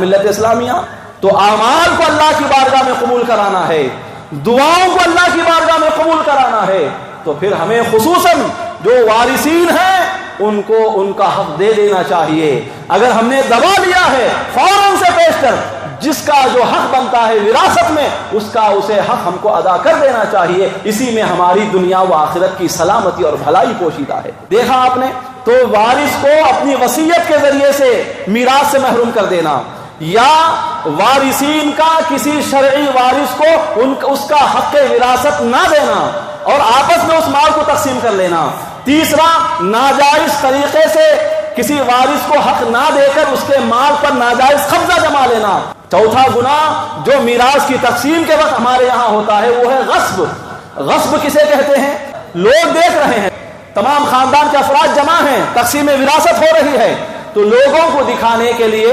ملت اسلامیہ تو اعمال کو اللہ کی بارگاہ میں قبول کرانا ہے، دعاؤں کو اللہ کی بارگاہ میں قبول کرانا ہے، تو پھر ہمیں خصوصاً جو وارثین ہیں ان کو ان کا حق دے دینا چاہیے۔ اگر ہم نے دبا لیا ہے فوراً سے پیش کر جس کا جو حق بنتا ہے وراثت میں اسے حق ہم کو ادا کر دینا چاہیے۔ اسی میں ہماری دنیا و آخرت کی سلامتی اور بھلائی پوشیدہ ہے۔ دیکھا آپ نے، تو وارث کو اپنی وصیت کے ذریعے سے میراث سے محروم کر دینا، یا وارثین کا کسی شرعی وارث کو اس کا حق وراثت نہ دینا اور آپس میں اس مال کو تقسیم کر لینا۔ تیسرا، ناجائز طریقے سے کسی وارث کو حق نہ دے کر اس کے مال پر ناجائز قبضہ جما لینا۔ چوتھا گناہ جو میراث کی تقسیم کے وقت ہمارے یہاں ہوتا ہے وہ ہے غصب۔ غصب کسے کہتے ہیں؟ لوگ دیکھ رہے ہیں، تمام خاندان کے افراد جمع ہیں، تقسیم وراثت ہو رہی ہے، تو لوگوں کو دکھانے کے لیے